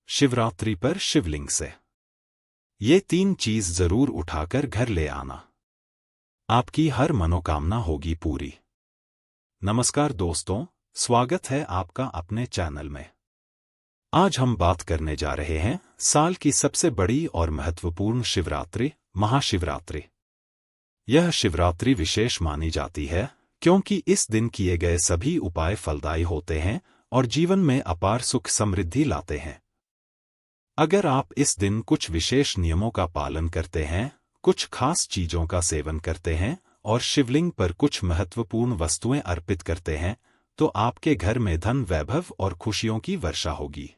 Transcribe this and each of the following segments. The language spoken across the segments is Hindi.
शिवरात्रि पर शिवलिंग से ये 3 चीज जरूर उठाकर घर ले आना। आपकी हर मनोकामना होगी पूरी। नमस्कार दोस्तों, स्वागत है आपका अपने चैनल में। आज हम बात करने जा रहे हैं साल की सबसे बड़ी और महत्वपूर्ण शिवरात्रि, महाशिवरात्रि। यह शिवरात्रि विशेष मानी जाती है क्योंकि इस दिन किए गए सभी उपाय फलदायी होते हैं और जीवन में अपार सुख समृद्धि लाते हैं। अगर आप इस दिन कुछ विशेष नियमों का पालन करते हैं, कुछ खास चीजों का सेवन करते हैं और शिवलिंग पर कुछ महत्वपूर्ण वस्तुएं अर्पित करते हैं, तो आपके घर में धन, वैभव और खुशियों की वर्षा होगी।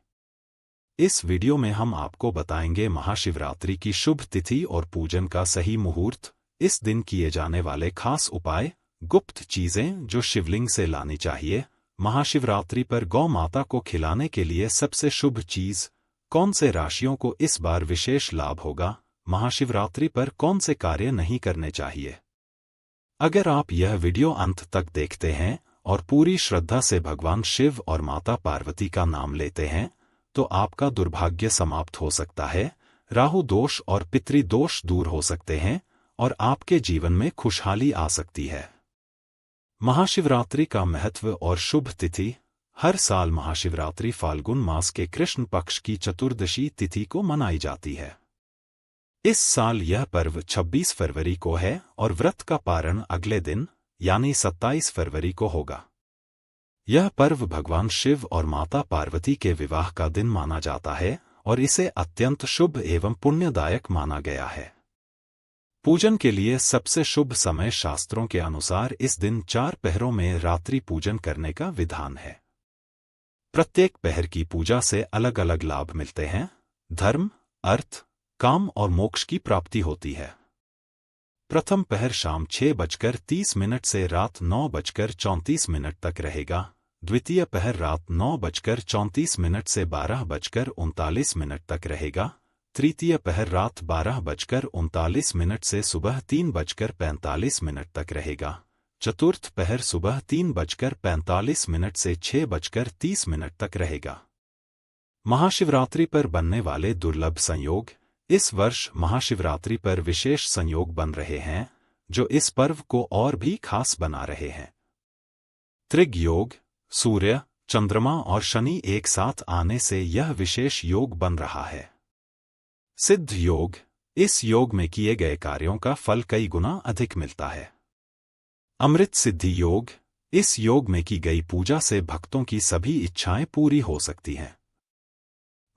इस वीडियो में हम आपको बताएंगे महाशिवरात्रि की शुभ तिथि और पूजन का सही मुहूर्त, इस दिन किए जाने वाले खास उपाय, गुप्त चीजें जो शिवलिंग से लानी चाहिए, महाशिवरात्रि पर गौ माता को खिलाने के लिए सबसे शुभ चीज, कौन से राशियों को इस बार विशेष लाभ होगा, महाशिवरात्रि पर कौन से कार्य नहीं करने चाहिए। अगर आप यह वीडियो अंत तक देखते हैं और पूरी श्रद्धा से भगवान शिव और माता पार्वती का नाम लेते हैं, तो आपका दुर्भाग्य समाप्त हो सकता है, राहु दोष और पितृ दोष दूर हो सकते हैं और आपके जीवन में खुशहाली आ सकती है। महाशिवरात्रि का महत्व और शुभ तिथि। हर साल महाशिवरात्रि फाल्गुन मास के कृष्ण पक्ष की चतुर्दशी तिथि को मनाई जाती है। इस साल यह पर्व 26 फरवरी को है और व्रत का पारण अगले दिन यानी 27 फरवरी को होगा। यह पर्व भगवान शिव और माता पार्वती के विवाह का दिन माना जाता है और इसे अत्यंत शुभ एवं पुण्यदायक माना गया है। पूजन के लिए सबसे शुभ समय शास्त्रों के अनुसार इस दिन 4 पहरों में रात्रि पूजन करने का विधान है। प्रत्येक पहर की पूजा से अलग अलग लाभ मिलते हैं, धर्म, अर्थ, काम और मोक्ष की प्राप्ति होती है। प्रथम पहर शाम 6:30 से रात 9:34 तक रहेगा। द्वितीय पहर रात 9:34 से 12:39 तक रहेगा। तृतीय पहर रात 12:39 से सुबह 3:45 तक रहेगा। चतुर्थ पहर सुबह 3:45 से 6:30 तक रहेगा। महाशिवरात्रि पर बनने वाले दुर्लभ संयोग। इस वर्ष महाशिवरात्रि पर विशेष संयोग बन रहे हैं, जो इस पर्व को और भी खास बना रहे हैं। त्रिग योग, सूर्य, चंद्रमा और शनि एक साथ आने से यह विशेष योग बन रहा है। सिद्ध योग, इस योग में किए गए कार्यों का फल कई गुना अधिक मिलता है। अमृत सिद्धि योग, इस योग में की गई पूजा से भक्तों की सभी इच्छाएं पूरी हो सकती हैं।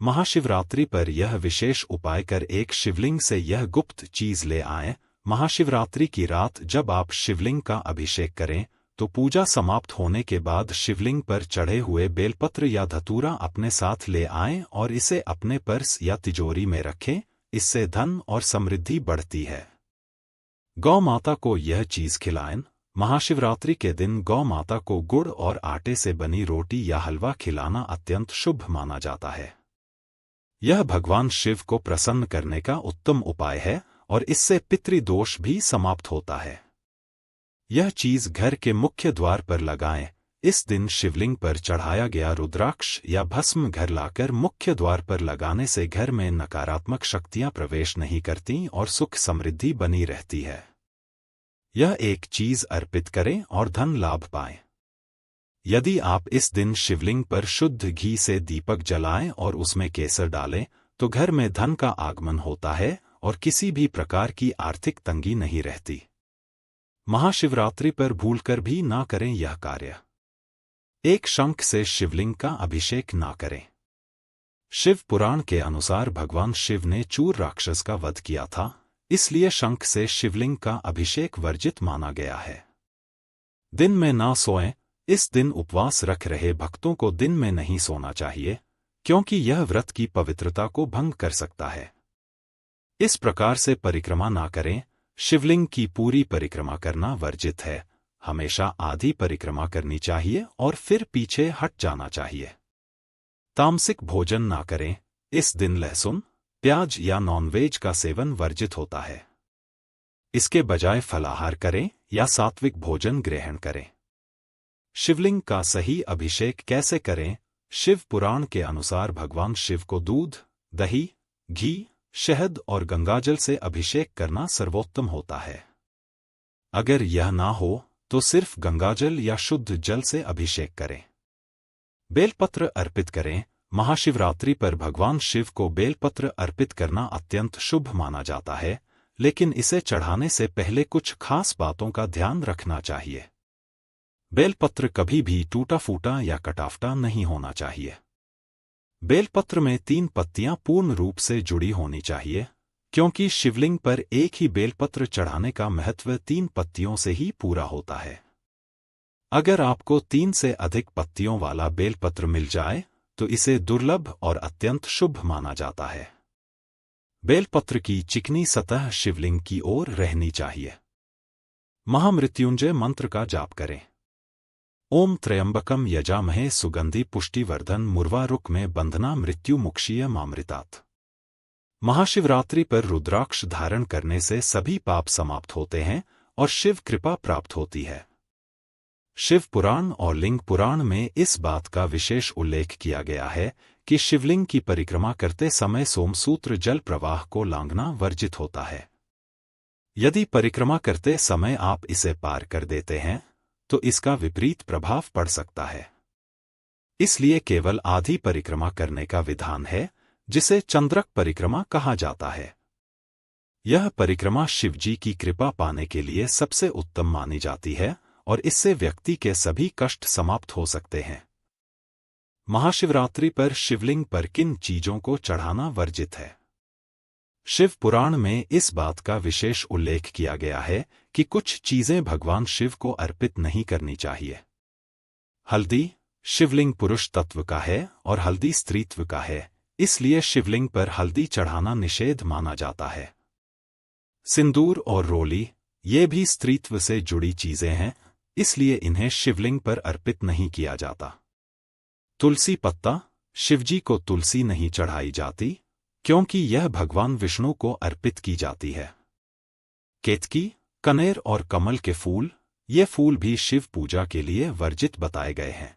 महाशिवरात्रि पर यह विशेष उपाय कर एक शिवलिंग से यह गुप्त चीज ले आएं। महाशिवरात्रि की रात जब आप शिवलिंग का अभिषेक करें, तो पूजा समाप्त होने के बाद शिवलिंग पर चढ़े हुए बेलपत्र या धतूरा अपने साथ ले आएं और इसे अपने पर्स या तिजोरी में रखें। इससे धन और समृद्धि बढ़ती है। गौ माता को यह चीज खिलाएं। महाशिवरात्रि के दिन गौ माता को गुड़ और आटे से बनी रोटी या हलवा खिलाना अत्यंत शुभ माना जाता है। यह भगवान शिव को प्रसन्न करने का उत्तम उपाय है और इससे पितृदोष भी समाप्त होता है। यह चीज घर के मुख्य द्वार पर लगाएं। इस दिन शिवलिंग पर चढ़ाया गया रुद्राक्ष या भस्म घर लाकर मुख्य द्वार पर लगाने से घर में नकारात्मक शक्तियां प्रवेश नहीं करती और सुख समृद्धि बनी रहती है। यह एक चीज अर्पित करें और धन लाभ पाएं। यदि आप इस दिन शिवलिंग पर शुद्ध घी से दीपक जलाएं और उसमें केसर डालें, तो घर में धन का आगमन होता है और किसी भी प्रकार की आर्थिक तंगी नहीं रहती। महाशिवरात्रि पर भूलकर भी ना करें यह कार्य। एक शंख से शिवलिंग का अभिषेक ना करें। शिव पुराण के अनुसार भगवान शिव ने चूर राक्षस का वध किया था, इसलिए शंख से शिवलिंग का अभिषेक वर्जित माना गया है। दिन में ना सोएं। इस दिन उपवास रख रहे भक्तों को दिन में नहीं सोना चाहिए, क्योंकि यह व्रत की पवित्रता को भंग कर सकता है। इस प्रकार से परिक्रमा ना करें। शिवलिंग की पूरी परिक्रमा करना वर्जित है। हमेशा आधी परिक्रमा करनी चाहिए और फिर पीछे हट जाना चाहिए। तामसिक भोजन ना करें। इस दिन लहसुन, प्याज या नॉनवेज का सेवन वर्जित होता है। इसके बजाय फलाहार करें या सात्विक भोजन ग्रहण करें। शिवलिंग का सही अभिषेक कैसे करें? शिव पुराण के अनुसार भगवान शिव को दूध, दही, घी, शहद और गंगाजल से अभिषेक करना सर्वोत्तम होता है। अगर यह ना हो तो सिर्फ गंगाजल या शुद्ध जल से अभिषेक करें। बेलपत्र अर्पित करें। महाशिवरात्रि पर भगवान शिव को बेलपत्र अर्पित करना अत्यंत शुभ माना जाता है, लेकिन इसे चढ़ाने से पहले कुछ खास बातों का ध्यान रखना चाहिए। बेलपत्र कभी भी टूटा फूटा या कटाफटा नहीं होना चाहिए। बेलपत्र में 3 पत्तियां पूर्ण रूप से जुड़ी होनी चाहिए, क्योंकि शिवलिंग पर एक ही बेलपत्र चढ़ाने का महत्व 3 पत्तियों से ही पूरा होता है। अगर आपको 3 से अधिक पत्तियों वाला बेलपत्र मिल जाए तो इसे दुर्लभ और अत्यंत शुभ माना जाता है। बेलपत्र की चिकनी सतह शिवलिंग की ओर रहनी चाहिए। महामृत्युंजय मंत्र का जाप करें। ओम त्र्यंबकम यजामहे सुगंधि पुष्टिवर्धन मुर्वारुक में बंधना मृत्यु मुक्षीय मामृतात्। महाशिवरात्रि पर रुद्राक्ष धारण करने से सभी पाप समाप्त होते हैं और शिव कृपा प्राप्त होती है। शिव पुराण और लिंग पुराण में इस बात का विशेष उल्लेख किया गया है कि शिवलिंग की परिक्रमा करते समय सोमसूत्र जल प्रवाह को लांघना वर्जित होता है। यदि परिक्रमा करते समय आप इसे पार कर देते हैं तो इसका विपरीत प्रभाव पड़ सकता है। इसलिए केवल आधी परिक्रमा करने का विधान है, जिसे चंद्रक परिक्रमा कहा जाता है। यह परिक्रमा शिवजी की कृपा पाने के लिए सबसे उत्तम मानी जाती है और इससे व्यक्ति के सभी कष्ट समाप्त हो सकते हैं। महाशिवरात्रि पर शिवलिंग पर किन चीजों को चढ़ाना वर्जित है? शिव पुराण में इस बात का विशेष उल्लेख किया गया है कि कुछ चीजें भगवान शिव को अर्पित नहीं करनी चाहिए। हल्दी शिवलिंग पुरुष तत्व का है और हल्दी स्त्रीत्व का है, इसलिए शिवलिंग पर हल्दी चढ़ाना निषेध माना जाता है। सिंदूर और रोली ये भी स्त्रीत्व से जुड़ी चीजें हैं, इसलिए इन्हें शिवलिंग पर अर्पित नहीं किया जाता। तुलसी पत्ता शिवजी को तुलसी नहीं चढ़ाई जाती, क्योंकि यह भगवान विष्णु को अर्पित की जाती है। केतकी, कनेर और कमल के फूल ये फूल भी शिव पूजा के लिए वर्जित बताए गए हैं।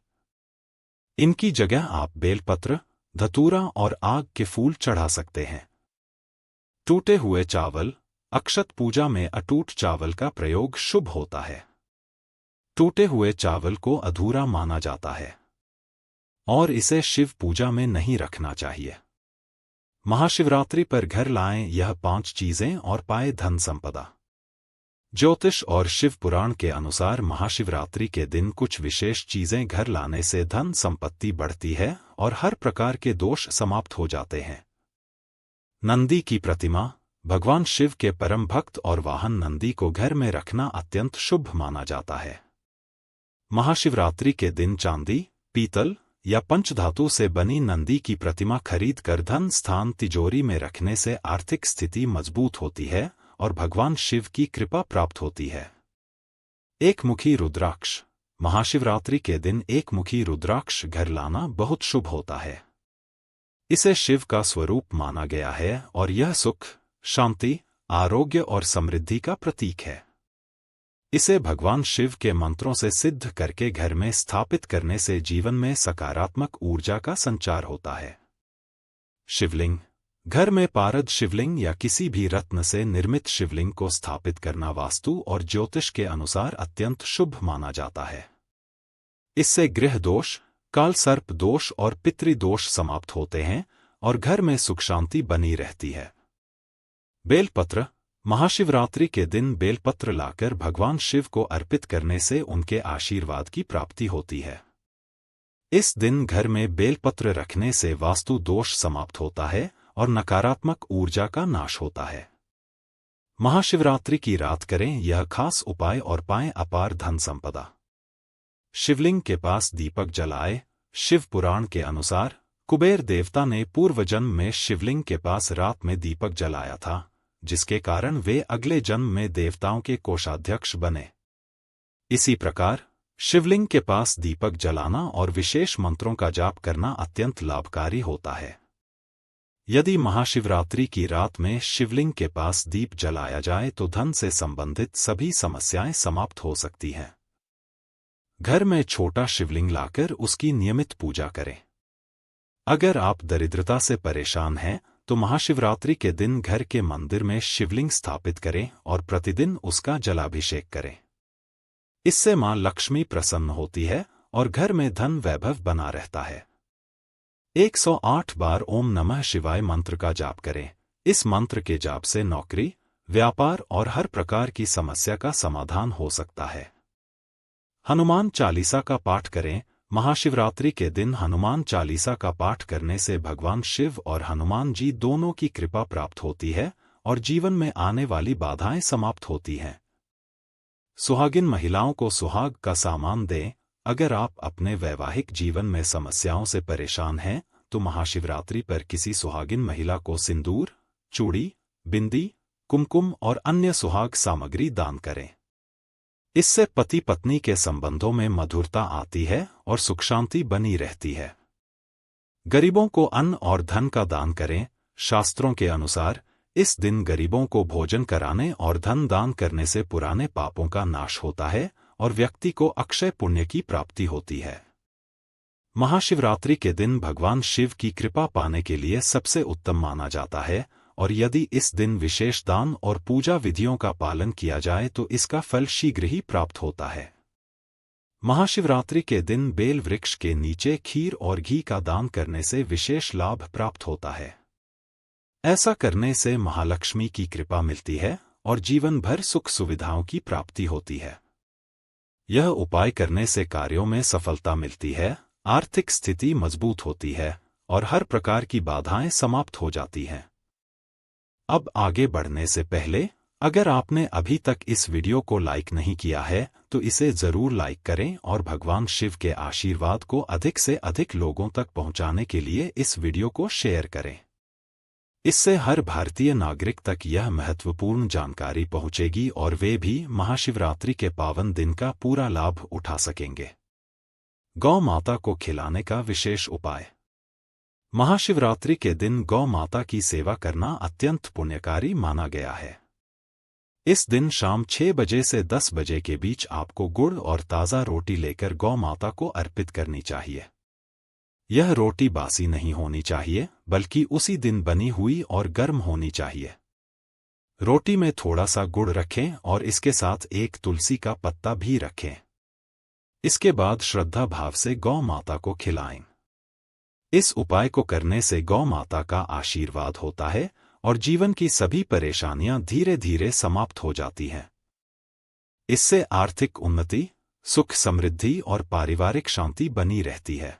इनकी जगह आप बेलपत्र, धतूरा और आग के फूल चढ़ा सकते हैं। टूटे हुए चावल अक्षत पूजा में अटूट चावल का प्रयोग शुभ होता है। टूटे हुए चावल को अधूरा माना जाता है और इसे शिव पूजा में नहीं रखना चाहिए। महाशिवरात्रि पर घर लाएं यह 5 चीजें और पाए धन संपदा। ज्योतिष और शिव पुराण के अनुसार महाशिवरात्रि के दिन कुछ विशेष चीजें घर लाने से धन संपत्ति बढ़ती है और हर प्रकार के दोष समाप्त हो जाते हैं। नंदी की प्रतिमा भगवान शिव के परम भक्त और वाहन नंदी को घर में रखना अत्यंत शुभ माना जाता है। महाशिवरात्रि के दिन चांदी, पीतल या पंचधातु से बनी नंदी की प्रतिमा खरीद कर धन स्थान तिजोरी में रखने से आर्थिक स्थिति मजबूत होती है और भगवान शिव की कृपा प्राप्त होती है। एकमुखी रुद्राक्ष महाशिवरात्रि के दिन एकमुखी रुद्राक्ष घर लाना बहुत शुभ होता है। इसे शिव का स्वरूप माना गया है और यह सुख, शांति, आरोग्य और समृद्धि का प्रतीक है। इसे भगवान शिव के मंत्रों से सिद्ध करके घर में स्थापित करने से जीवन में सकारात्मक ऊर्जा का संचार होता है। शिवलिंग घर में पारद शिवलिंग या किसी भी रत्न से निर्मित शिवलिंग को स्थापित करना वास्तु और ज्योतिष के अनुसार अत्यंत शुभ माना जाता है। इससे गृह दोष, काल सर्प दोष और पितृदोष समाप्त होते हैं और घर में सुख शांति बनी रहती है। बेलपत्र महाशिवरात्रि के दिन बेलपत्र लाकर भगवान शिव को अर्पित करने से उनके आशीर्वाद की प्राप्ति होती है। इस दिन घर में बेलपत्र रखने से वास्तु दोष समाप्त होता है और नकारात्मक ऊर्जा का नाश होता है। महाशिवरात्रि की रात करें यह खास उपाय और पाएं अपार धन संपदा। शिवलिंग के पास दीपक जलाए। शिव पुराण के अनुसार कुबेर देवता ने पूर्व जन्म में शिवलिंग के पास रात में दीपक जलाया था, जिसके कारण वे अगले जन्म में देवताओं के कोषाध्यक्ष बने। इसी प्रकार शिवलिंग के पास दीपक जलाना और विशेष मंत्रों का जाप करना अत्यंत लाभकारी होता है। यदि महाशिवरात्रि की रात में शिवलिंग के पास दीप जलाया जाए तो धन से संबंधित सभी समस्याएं समाप्त हो सकती हैं। घर में छोटा शिवलिंग लाकर उसकी नियमित पूजा करें। अगर आप दरिद्रता से परेशान हैं तो महाशिवरात्रि के दिन घर के मंदिर में शिवलिंग स्थापित करें और प्रतिदिन उसका जलाभिषेक करें। इससे मां लक्ष्मी प्रसन्न होती है और घर में धन वैभव बना रहता है। 108 बार ओम नमः शिवाय मंत्र का जाप करें। इस मंत्र के जाप से नौकरी, व्यापार और हर प्रकार की समस्या का समाधान हो सकता है। हनुमान चालीसा का पाठ करें। महाशिवरात्रि के दिन हनुमान चालीसा का पाठ करने से भगवान शिव और हनुमान जी दोनों की कृपा प्राप्त होती है और जीवन में आने वाली बाधाएं समाप्त होती हैं। सुहागिन महिलाओं को सुहाग का सामान दें। अगर आप अपने वैवाहिक जीवन में समस्याओं से परेशान हैं तो महाशिवरात्रि पर किसी सुहागिन महिला को सिंदूर, चूड़ी, बिंदी, कुमकुम और अन्य सुहाग सामग्री दान करें। इससे पति पत्नी के संबंधों में मधुरता आती है और सुख शांति बनी रहती है। गरीबों को अन्न और धन का दान करें। शास्त्रों के अनुसार इस दिन गरीबों को भोजन कराने और धन दान करने से पुराने पापों का नाश होता है और व्यक्ति को अक्षय पुण्य की प्राप्ति होती है। महाशिवरात्रि के दिन भगवान शिव की कृपा पाने के लिए सबसे उत्तम माना जाता है और यदि इस दिन विशेष दान और पूजा विधियों का पालन किया जाए तो इसका फल शीघ्र ही प्राप्त होता है। महाशिवरात्रि के दिन बेल वृक्ष के नीचे खीर और घी का दान करने से विशेष लाभ प्राप्त होता है। ऐसा करने से महालक्ष्मी की कृपा मिलती है और जीवन भर सुख सुविधाओं की प्राप्ति होती है। यह उपाय करने से कार्यों में सफलता मिलती है, आर्थिक स्थिति मजबूत होती है और हर प्रकार की बाधाएं समाप्त हो जाती हैं। अब आगे बढ़ने से पहले अगर आपने अभी तक इस वीडियो को लाइक नहीं किया है तो इसे जरूर लाइक करें और भगवान शिव के आशीर्वाद को अधिक से अधिक लोगों तक पहुंचाने के लिए इस वीडियो को शेयर करें। इससे हर भारतीय नागरिक तक यह महत्वपूर्ण जानकारी पहुंचेगी और वे भी महाशिवरात्रि के पावन दिन का पूरा लाभ उठा सकेंगे। गौ माता को खिलाने का विशेष उपाय। महाशिवरात्रि के दिन गौ माता की सेवा करना अत्यंत पुण्यकारी माना गया है। इस दिन शाम 6 बजे से 10 बजे के बीच आपको गुड़ और ताज़ा रोटी लेकर गौ माता को अर्पित करनी चाहिए। यह रोटी बासी नहीं होनी चाहिए बल्कि उसी दिन बनी हुई और गर्म होनी चाहिए। रोटी में थोड़ा सा गुड़ रखें और इसके साथ एक तुलसी का पत्ता भी रखें। इसके बाद श्रद्धा भाव से गौ माता को खिलाएं। इस उपाय को करने से गौ माता का आशीर्वाद होता है और जीवन की सभी परेशानियां धीरे धीरे समाप्त हो जाती हैं। इससे आर्थिक उन्नति, सुख समृद्धि और पारिवारिक शांति बनी रहती है।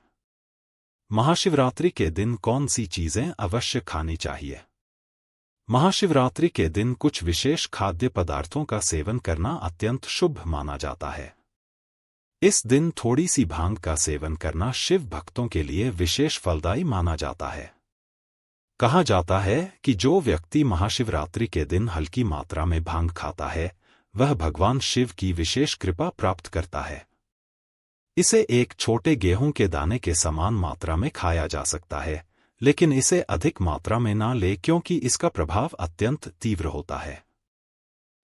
महाशिवरात्रि के दिन कौन सी चीजें अवश्य खानी चाहिए? महाशिवरात्रि के दिन कुछ विशेष खाद्य पदार्थों का सेवन करना अत्यंत शुभ माना जाता है। इस दिन थोड़ी सी भांग का सेवन करना शिव भक्तों के लिए विशेष फलदायी माना जाता है। कहा जाता है कि जो व्यक्ति महाशिवरात्रि के दिन हल्की मात्रा में भांग खाता है वह भगवान शिव की विशेष कृपा प्राप्त करता है। इसे एक छोटे गेहूं के दाने के समान मात्रा में खाया जा सकता है, लेकिन इसे अधिक मात्रा में ना ले क्योंकि इसका प्रभाव अत्यंत तीव्र होता है।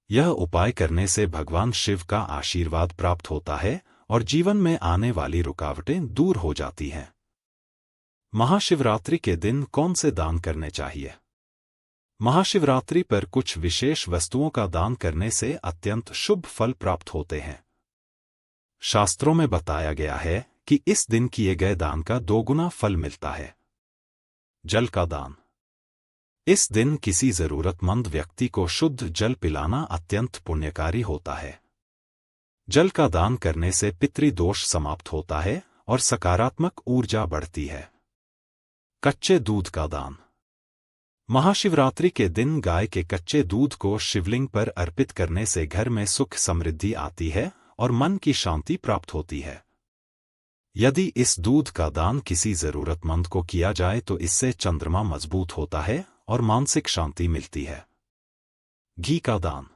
यह उपाय करने से भगवान शिव का आशीर्वाद प्राप्त होता है और जीवन में आने वाली रुकावटें दूर हो जाती हैं। महाशिवरात्रि के दिन कौन से दान करने चाहिए? महाशिवरात्रि पर कुछ विशेष वस्तुओं का दान करने से अत्यंत शुभ फल प्राप्त होते हैं। शास्त्रों में बताया गया है कि इस दिन किए गए दान का 2 गुना फल मिलता है। जल का दान। इस दिन किसी जरूरतमंद व्यक्ति को शुद्ध जल पिलाना अत्यंत पुण्यकारी होता है। जल का दान करने से पितृदोष समाप्त होता है और सकारात्मक ऊर्जा बढ़ती है। कच्चे दूध का दान। महाशिवरात्रि के दिन गाय के कच्चे दूध को शिवलिंग पर अर्पित करने से घर में सुख समृद्धि आती है और मन की शांति प्राप्त होती है। यदि इस दूध का दान किसी जरूरतमंद को किया जाए तो इससे चंद्रमा मजबूत होता है और मानसिक शांति मिलती है। घी का दान।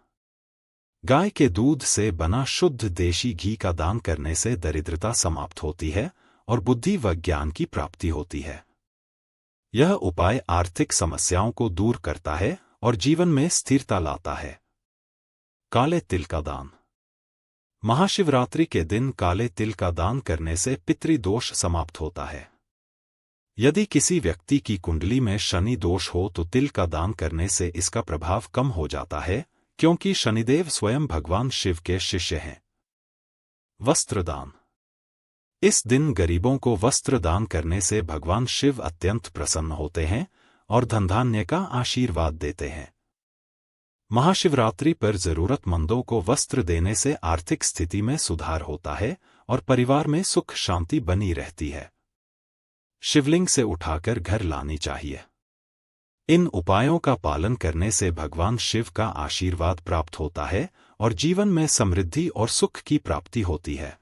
गाय के दूध से बना शुद्ध देशी घी का दान करने से दरिद्रता समाप्त होती है और बुद्धि व ज्ञान की प्राप्ति होती है। यह उपाय आर्थिक समस्याओं को दूर करता है और जीवन में स्थिरता लाता है। काले तिल का दान। महाशिवरात्रि के दिन काले तिल का दान करने से पितृदोष समाप्त होता है। यदि किसी व्यक्ति की कुंडली में शनि दोष हो तो तिल का दान करने से इसका प्रभाव कम हो जाता है, क्योंकि शनिदेव स्वयं भगवान शिव के शिष्य हैं। वस्त्र दान। इस दिन गरीबों को वस्त्र दान करने से भगवान शिव अत्यंत प्रसन्न होते हैं और धनधान्य का आशीर्वाद देते हैं। महाशिवरात्रि पर जरूरतमंदों को वस्त्र देने से आर्थिक स्थिति में सुधार होता है और परिवार में सुख शांति बनी रहती है। शिवलिंग से उठाकर घर लानी चाहिए। इन उपायों का पालन करने से भगवान शिव का आशीर्वाद प्राप्त होता है और जीवन में समृद्धि और सुख की प्राप्ति होती है।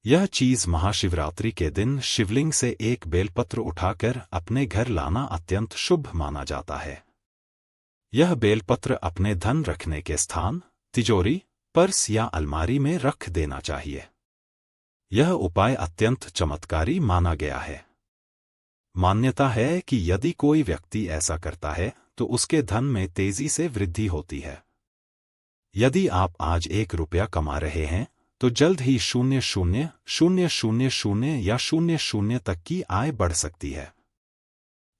यह चीज महाशिवरात्रि के दिन शिवलिंग से एक बेलपत्र उठाकर अपने घर लाना अत्यंत शुभ माना जाता है। यह बेलपत्र अपने धन रखने के स्थान, तिजोरी, पर्स या अलमारी में रख देना चाहिए। यह उपाय अत्यंत चमत्कारी माना गया है। मान्यता है कि यदि कोई व्यक्ति ऐसा करता है तो उसके धन में तेजी से वृद्धि होती है। यदि आप आज 1 रुपया कमा रहे हैं तो जल्द ही 0,0,0,0 या 00 तक की आय बढ़ सकती है।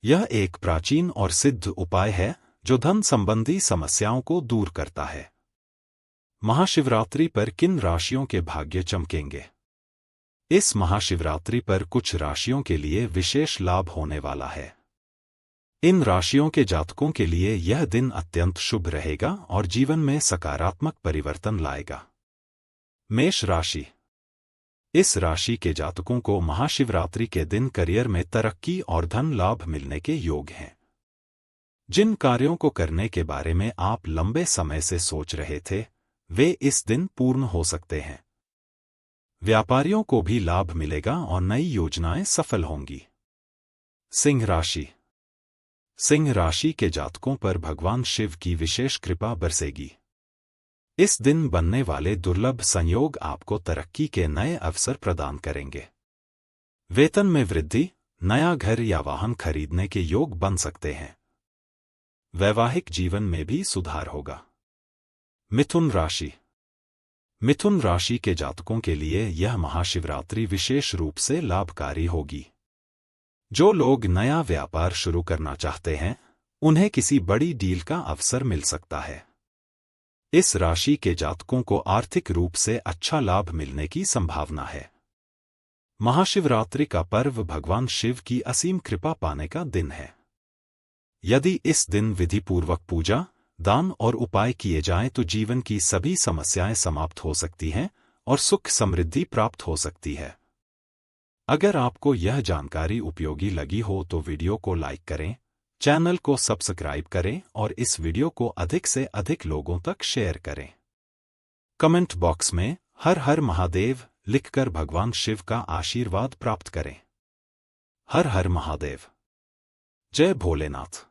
यह एक प्राचीन और सिद्ध उपाय है जो धन संबंधी समस्याओं को दूर करता है। महाशिवरात्रि पर किन राशियों के भाग्य चमकेंगे? इस महाशिवरात्रि पर कुछ राशियों के लिए विशेष लाभ होने वाला है। इन राशियों के जातकों के लिए यह दिन अत्यंत शुभ रहेगा और जीवन में सकारात्मक परिवर्तन लाएगा। मेष राशि। इस राशि के जातकों को महाशिवरात्रि के दिन करियर में तरक्की और धन लाभ मिलने के योग हैं। जिन कार्यों को करने के बारे में आप लंबे समय से सोच रहे थे, वे इस दिन पूर्ण हो सकते हैं। व्यापारियों को भी लाभ मिलेगा और नई योजनाएं सफल होंगी। सिंह राशि। सिंह राशि के जातकों पर भगवान शिव की विशेष कृपा बरसेगी। इस दिन बनने वाले दुर्लभ संयोग आपको तरक्की के नए अवसर प्रदान करेंगे। वेतन में वृद्धि, नया घर या वाहन खरीदने के योग बन सकते हैं। वैवाहिक जीवन में भी सुधार होगा। मिथुन राशि। मिथुन राशि के जातकों के लिए यह महाशिवरात्रि विशेष रूप से लाभकारी होगी। जो लोग नया व्यापार शुरू करना चाहते हैं, उन्हें किसी बड़ी डील का अवसर मिल सकता है। इस राशि के जातकों को आर्थिक रूप से अच्छा लाभ मिलने की संभावना है। महाशिवरात्रि का पर्व भगवान शिव की असीम कृपा पाने का दिन है। यदि इस दिन विधिपूर्वक पूजा, दान और उपाय किए जाएं तो जीवन की सभी समस्याएं समाप्त हो सकती हैं और सुख समृद्धि प्राप्त हो सकती है। अगर आपको यह जानकारी उपयोगी लगी हो तो वीडियो को लाइक करें, चैनल को सब्सक्राइब करें और इस वीडियो को अधिक से अधिक लोगों तक शेयर करें। कमेंट बॉक्स में हर हर महादेव लिखकर भगवान शिव का आशीर्वाद प्राप्त करें। हर हर महादेव। जय भोलेनाथ।